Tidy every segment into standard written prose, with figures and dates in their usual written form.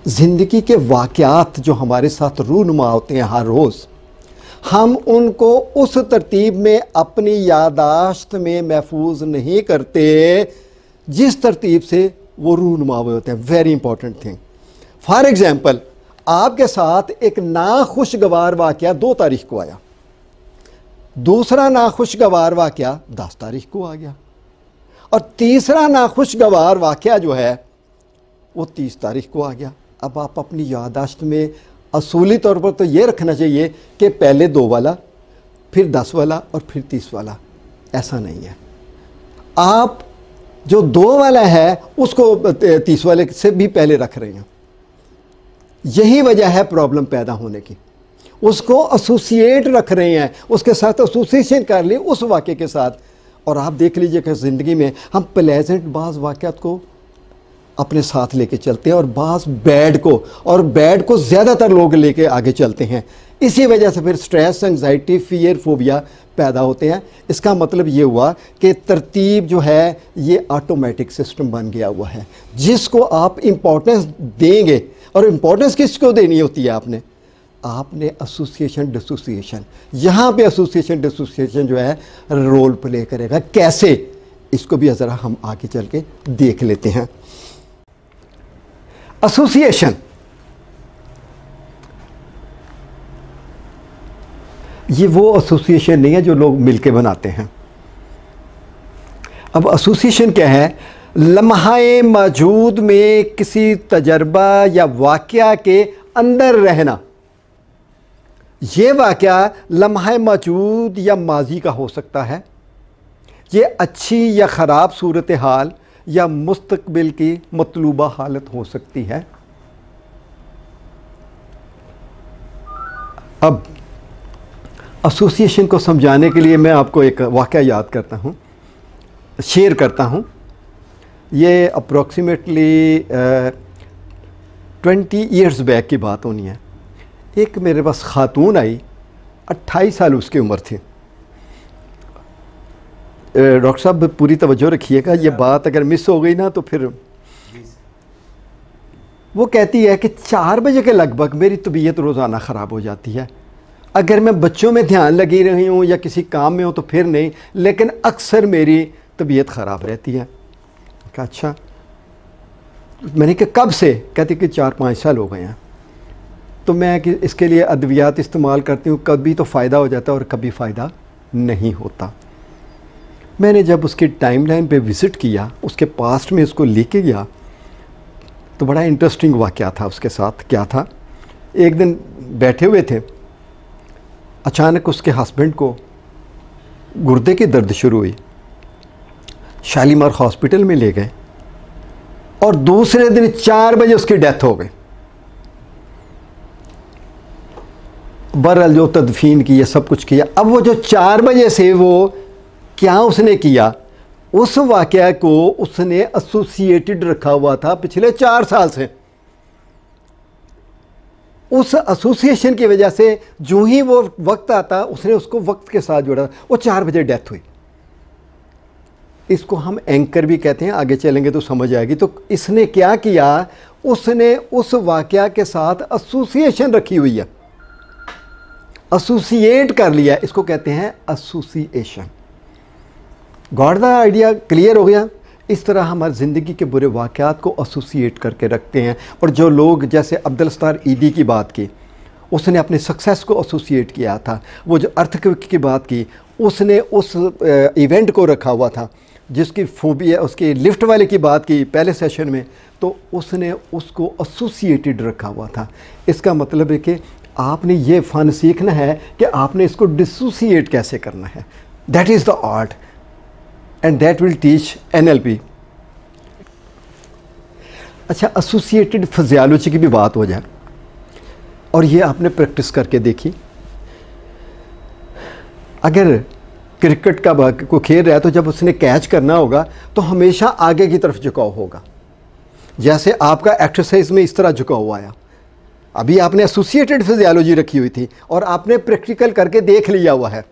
ज़िंदगी के वाक़यात जो हमारे साथ रूनुमा होते हैं हर रोज़, हम उनको उस तरतीब में अपनी यादाश्त में महफूज नहीं करते जिस तरतीब से वो रूनुमा हुए होते हैं। Very important thing. For example, आपके साथ एक नाखुशगवार वाक़या 2 तारीख को आया, दूसरा नाखुशगवार वाक़या 10 तारीख को आ गया, और तीसरा नाखुशगवार वाक़या जो है वो 30 तारीख को आ गया। अब आप अपनी यादाश्त में असूली तौर पर तो ये रखना चाहिए कि पहले 2 वाला, फिर 10 वाला और फिर 30 वाला। ऐसा नहीं है। आप जो 2 वाला है उसको 30 वाले से भी पहले रख रहे हैं। यही वजह है प्रॉब्लम पैदा होने की। उसको एसोसिएट रख रहे हैं, उसके साथ एसोसिएशन कर ली उस वाक़े के साथ। और आप देख लीजिए कि ज़िंदगी में हम प्लेजेंट बाज़ वाक़यात को अपने साथ लेके चलते हैं और बाज़ बैड को ज़्यादातर लोग लेके आगे चलते हैं। इसी वजह से फिर स्ट्रेस, एंग्जाइटी, फियर, फोबिया पैदा होते हैं। इसका मतलब ये हुआ कि तरतीब जो है ये ऑटोमेटिक सिस्टम बन गया हुआ है, जिसको आप इम्पोर्टेंस देंगे। और इम्पोर्टेंस किसको देनी होती है? आपने एसोसिएशन डिसोसिएशन, यहाँ पे एसोसिएशन डिसोसिएशन जो है रोल प्ले करेगा। कैसे? इसको भी ज़रा हम आगे चल के देख लेते हैं। एसोसिएशन, ये वो एसोसिएशन नहीं है जो लोग मिलके बनाते हैं। अब एसोसिएशन क्या है? लम्हाए मौजूद में किसी तजर्बा या वाक़या के अंदर रहना। ये वाक़या लम्हा मौजूद या माजी का हो सकता है। ये अच्छी या ख़राब सूरत हाल या मुस्तकबिल की मतलूबा हालत हो सकती है। अब एसोसिएशन को समझाने के लिए मैं आपको एक वाक़या याद करता हूँ, शेयर करता हूँ। ये अप्रॉक्सीमेटली 20 ईयर्स बैक की बात होनी है। एक मेरे पास ख़ातून आई, 28 साल उसकी उम्र थी। डॉक्टर साहब पूरी तवज्जो रखिएगा, ये बात अगर मिस हो गई ना तो फिर। वो कहती है कि 4 बजे के लगभग मेरी तबीयत रोज़ाना ख़राब हो जाती है। अगर मैं बच्चों में ध्यान लगी रही हूँ या किसी काम में हूँ तो फिर नहीं, लेकिन अक्सर मेरी तबीयत ख़राब रहती है। कहा अच्छा। मैंने कहा कब से? कहती कि 4-5 साल हो गए हैं। तो मैं कि इसके लिए अद्वियात इस्तेमाल करती हूँ, कभी तो फ़ायदा हो जाता है और कभी फ़ायदा नहीं होता। मैंने जब उसकी टाइमलाइन पे विज़िट किया, उसके पास्ट में इसको लेके गया, तो बड़ा इंटरेस्टिंग वाक़या था उसके साथ। क्या था? एक दिन बैठे हुए थे, अचानक उसके हस्बैंड को गुर्दे की दर्द शुरू हुई। शालीमार हॉस्पिटल में ले गए और दूसरे दिन 4 बजे उसकी डेथ हो गई। बहरहाल जो तदफीन की, सब कुछ किया। अब वो जो 4 बजे से वो क्या उसने किया, उस वाक़या को उसने एसोसिएटेड रखा हुआ था पिछले 4 साल से। उस एसोसिएशन की वजह से जो ही वो वक्त आता उसने उसको वक्त के साथ जोड़ा। वो 4 बजे डेथ हुई। इसको हम एंकर भी कहते हैं, आगे चलेंगे तो समझ आएगी। तो इसने क्या किया? उसने उस वाक़या के साथ एसोसिएशन रखी हुई है, एसोसिएट कर लिया। इसको कहते हैं association. Got the idea? Clear हो गया? इस तरह हमारी ज़िंदगी के बुरे वाक़यात को एसोसिएट करके रखते हैं। और जो लोग, जैसे अब्दुल सत्तार ईदी की बात की, उसने अपने सक्सेस को एसोसिएट किया था। वो जो अर्थक्वेक की बात की, उसने उस इवेंट को रखा हुआ था। जिसकी फोबिया, उसकी लिफ्ट वाले की बात की पहले सेशन में, तो उसने उसको एसोसिएटेड रखा हुआ था। इसका मतलब है कि आपने ये फ़न सीखना है कि आपने इसको डिसोसिएट कैसे करना है। That is the art and that will teach NLP। अच्छा, एसोसिएटेड फिजियोलॉजी की भी बात हो जाए, और ये आपने प्रैक्टिस करके देखी। अगर क्रिकेट का को खेल रहा है तो जब उसने कैच करना होगा तो हमेशा आगे की तरफ झुकाव होगा। जैसे आपका एक्सरसाइज में इस तरह झुकाव हुआ है। अभी आपने एसोसिएटेड फिजियोलॉजी रखी हुई थी और आपने प्रैक्टिकल करके देख लिया हुआ है।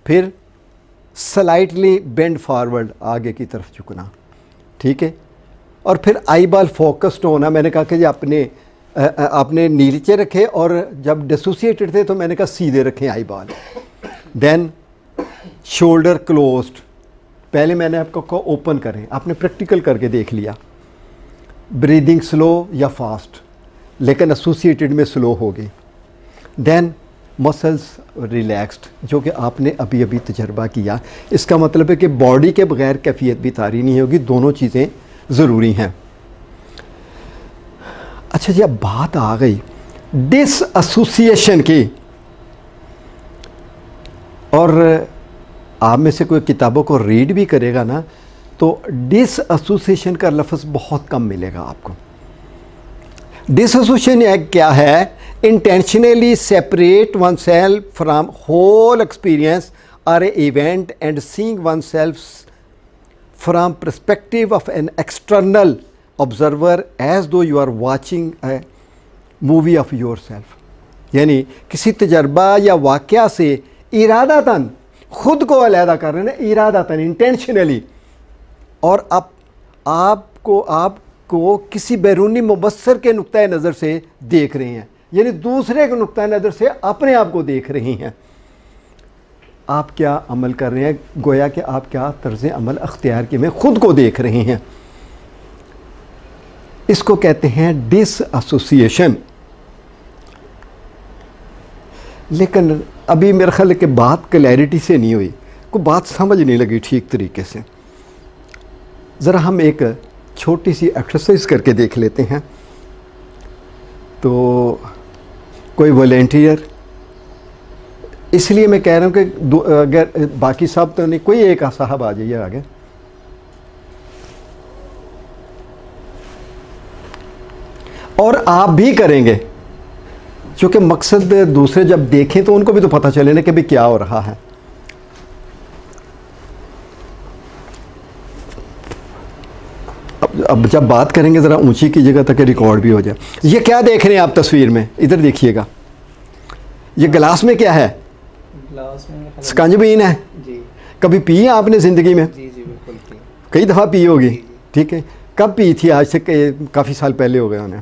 फिर स्लाइटली बेंड फॉरवर्ड, आगे की तरफ झुकना, ठीक है। और फिर आई बॉल फोकस्ड होना। मैंने कहा कि आपने नीचे रखे, और जब डिसोसिएटेड थे तो मैंने कहा सीधे रखें eye ball. Then shoulder closed, पहले मैंने आपको कहा ओपन करें, आपने प्रैक्टिकल करके देख लिया। ब्रीदिंग स्लो या फास्ट, लेकिन एसोसिएटेड में स्लो होगी। देन मसल्स रिलैक्स्ड, जो कि आपने अभी अभी तजर्बा किया। इसका मतलब है कि बॉडी के बगैर कैफियत भी तारी नहीं होगी, दोनों चीज़ें ज़रूरी हैं। अच्छा जी, अब बात आ गई डिसएसोसिएशन की, और आप में से कोई किताबों को रीड भी करेगा ना तो डिसएसोसिएशन का लफ्ज़ बहुत कम मिलेगा आपको। डिसएसोसिएशन क्या है? Intentionally separate one self from whole experience और a event and seeing one self from perspective of an external observer as though you are watching a movie of your self. यानी किसी तजर्बा या वाक़या से इरादतन खुद को अलहदा कर रहे हैं, इरादतन, इंटेंशनली, और आपको किसी बैरूनी मुबस्सर के नुक्ता नज़र से देख रहे हैं, यानी दूसरे के नुक्ता नज़र से अपने आप को देख रही हैं। आप क्या अमल कर रहे हैं, गोया कि आप क्या तर्ज़ अमल अख्तियार किए में खुद को देख रहे हैं। इसको कहते हैं डिसएसोसिएशन। लेकिन अभी मेरे ख्याल है कि बात क्लैरिटी से नहीं हुई, को बात समझ नहीं लगी ठीक तरीके से। ज़रा हम एक छोटी सी एक्सरसाइज करके देख लेते हैं। तो कोई वॉलेंटियर, इसलिए मैं कह रहा हूँ कि अगर बाकी सब तो नहीं, कोई एक साहब आ जाइए आगे। और आप भी करेंगे, क्योंकि मकसद दूसरे जब देखें तो उनको भी तो पता चले ना कि भाई क्या हो रहा है। अब जब बात करेंगे ज़रा ऊंची कीजिएगा ताकि रिकॉर्ड भी हो जाए। ये क्या देख रहे हैं आप तस्वीर में, इधर देखिएगा। ये गिलास में क्या है? ग्लास में स्कंजबीन है जी। कभी पी है आपने ज़िंदगी में? जी जी बिल्कुल पी। कई दफ़ा पी होगी, ठीक है। कब पी थी? आज से काफ़ी साल पहले हो गए उन्हें।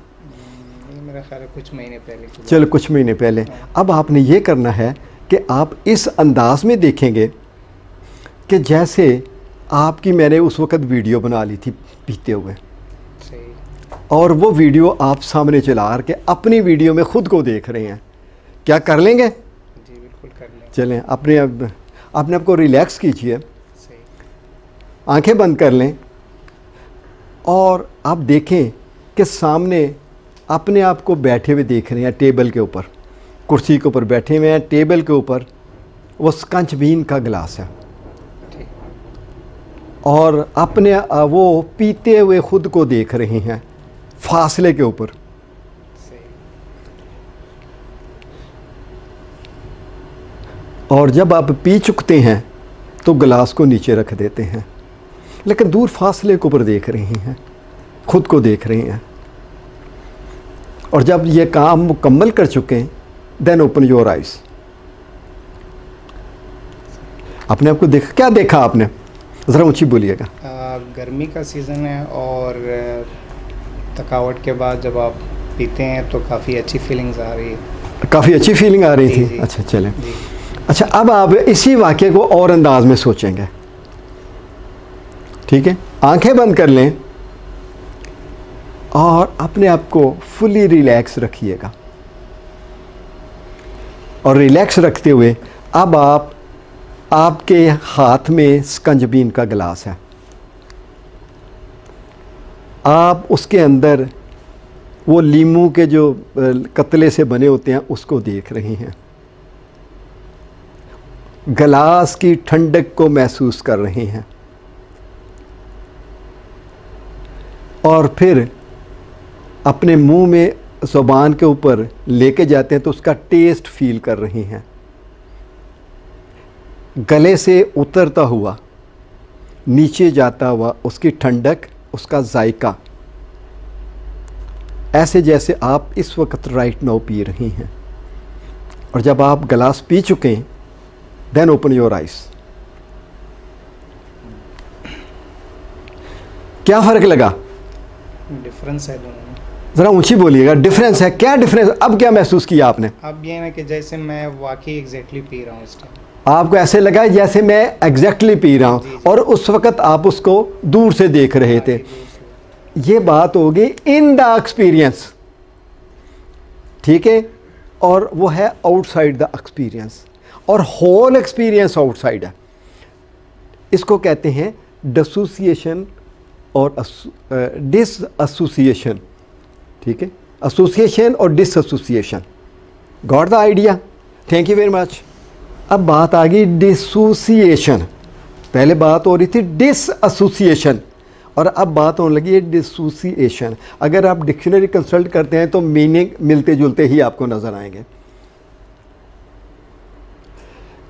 मेरा ख्याल है कुछ महीने पहले। चलो कुछ महीने पहले। अब आपने ये करना है कि आप इस अंदाज में देखेंगे कि जैसे आपकी मैंने उस वक़्त वीडियो बना ली थी पीते हुए, और वो वीडियो आप सामने चला के अपनी वीडियो में ख़ुद को देख रहे हैं। क्या कर लेंगे? जी बिल्कुल कर लेंगे। चलें, अपने आपको रिलैक्स कीजिए, आंखें बंद कर लें, और आप देखें कि सामने अपने आप को बैठे हुए देख रहे हैं। टेबल के ऊपर, कुर्सी के ऊपर बैठे हुए हैं, टेबल के ऊपर वो स्कंजबीन का गिलास है, और अपने वो पीते हुए ख़ुद को देख रहे हैं फासले के ऊपर। और जब आप पी चुकते हैं तो गिलास को नीचे रख देते हैं, लेकिन दूर फासले के ऊपर देख रहे हैं, ख़ुद को देख रहे हैं। और जब ये काम मुकम्मल कर चुके हैं, देन ओपन योर आइज़। अपने आप को देख, क्या देखा आपने? ज़रा ऊँची बोलिएगा। गर्मी का सीज़न है, और थकावट के बाद जब आप पीते हैं तो काफ़ी अच्छी फीलिंग्स आ रही है। काफ़ी अच्छी फीलिंग आ रही थी? जी। अच्छा चलें। अच्छा, अब आप इसी वाक़े को और अंदाज में सोचेंगे, ठीक है। आंखें बंद कर लें और अपने आप को फुली रिलैक्स रखिएगा। और रिलैक्स रखते हुए अब आपके हाथ में स्कंजबीन का गिलास है, आप उसके अंदर वो लीमू के जो कतले से बने होते हैं उसको देख रहे हैं, गिलास की ठंडक को महसूस कर रहे हैं, और फिर अपने मुंह में ज़ुबान के ऊपर लेके जाते हैं तो उसका टेस्ट फील कर रहे हैं। गले से उतरता हुआ, नीचे जाता हुआ उसकी ठंडक, उसका जायका, ऐसे जैसे आप इस वक्त राइट नाउ पी रही हैं। और जब आप गिलास पी चुके हैं, देन ओपन योर आइज़। क्या फ़र्क लगा? डिफरेंस है दोनों में। ज़रा ऊंची बोलिएगा, डिफरेंस है, क्या डिफरेंस? अब क्या महसूस किया आपने? अब ये ना कि जैसे मैं वाकई एग्जैक्टली पी रहा हूँ इस टाइम। आपको ऐसे लगा जैसे मैं एग्जैक्टली पी रहा हूँ, और उस वक़्त आप उसको दूर से देख रहे थे। ये बात होगी इन द एक्सपीरियंस, ठीक है, और वो है आउटसाइड द एक्सपीरियंस, और होल एक्सपीरियंस आउटसाइड है। इसको कहते हैं डिसोसिएशन और डिसएसोसिएशन, ठीक है, एसोसिएशन और dissociation. Got the idea? Thank you very much. अब बात आ गई डिसोसिएशन। पहले बात हो रही थी डिसएसोसिएशन, और अब बात होने लगी है डिसोसिएशन। अगर आप डिक्शनरी कंसल्ट करते हैं तो मीनिंग मिलते जुलते ही आपको नजर आएंगे।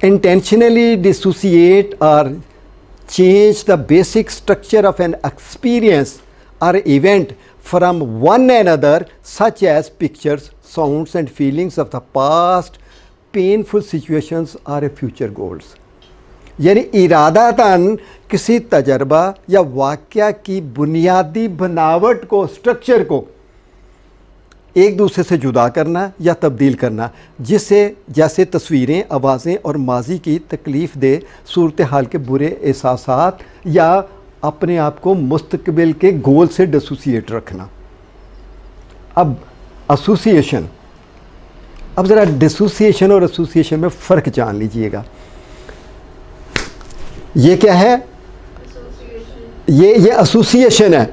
इंटेंशनली डिसोसिएट और change the basic structure of an experience or event from one another, such as pictures, sounds and feelings of the past, painful situations or future goals। यानी इरादतन किसी तजर्बा या वाक़या की बुनियादी बनावट को, स्ट्रक्चर को एक दूसरे से जुदा करना या तब्दील करना, जिससे जैसे तस्वीरें, आवाज़ें और माजी की तकलीफ़ दे सूरत हाल के बुरे एहसासात या अपने आप को मुस्तकबिल के गोल से डिसोसिएट रखना। अब एसोसिएशन, अब ज़रा डिसोसिएशन और एसोसिएशन में फ़र्क जान लीजिएगा। ये क्या है? ये एसोसिएशन है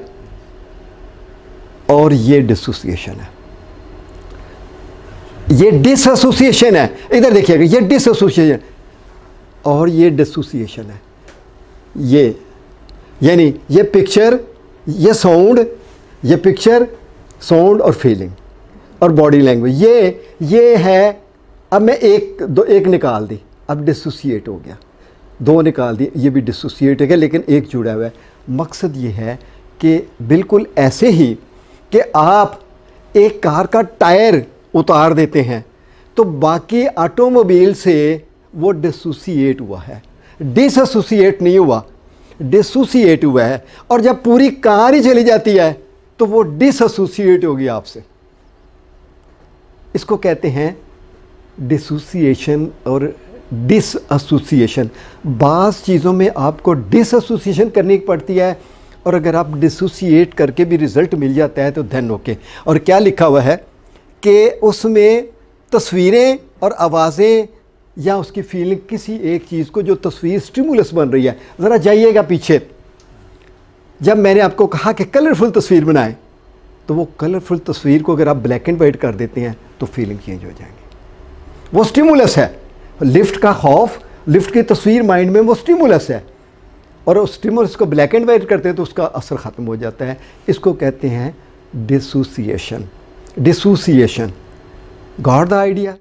और ये डिसोसिएशन है। ये डिसएसोसिएशन है, इधर देखिएगा, ये डिसएसोसिएशन और ये डिसोसिएशन है। ये यानी ये पिक्चर, ये साउंड, ये पिक्चर, साउंड और फीलिंग और बॉडी लैंग्वेज, ये है। अब मैं एक निकाल दी, अब डिसोसिएट हो गया। दो निकाल दी, ये भी डिसोसिएट हो गया, लेकिन एक जुड़ा हुआ है। मकसद ये है कि बिल्कुल ऐसे ही कि आप एक कार का टायर उतार देते हैं तो बाकी ऑटोमोबाइल से वो डिसोसिएट हुआ है, डिसएसोसिएट नहीं हुआ, डिसोसिएट हुआ है। और जब पूरी कार ही चली जाती है तो वो डिसएसोसिएट होगी आपसे। इसको कहते हैं डिसोसिएशन और डिसएसोसिएशन। बाज़ चीज़ों में आपको डिसएसोसिएशन करनी पड़ती है, और अगर आप डिसोसिएट करके भी रिज़ल्ट मिल जाता है तो धन ओके। और क्या लिखा हुआ है कि उसमें तस्वीरें और आवाज़ें या उसकी फीलिंग, किसी एक चीज़ को जो तस्वीर स्टिमुलस बन रही है। ज़रा जाइएगा पीछे, जब मैंने आपको कहा कि कलरफुल तस्वीर बनाएं, तो वो कलरफुल तस्वीर को अगर आप ब्लैक एंड वाइट कर देते हैं तो फीलिंग चेंज हो जाएंगी। वो स्टिमुलस है। लिफ्ट का खौफ, लिफ्ट की तस्वीर माइंड में, वो स्टिमुलस है, और उस स्टिमुलस को ब्लैक एंड वाइट करते हैं तो उसका असर ख़त्म हो जाता है। इसको कहते हैं dissociation. Dissociation. Got the idea?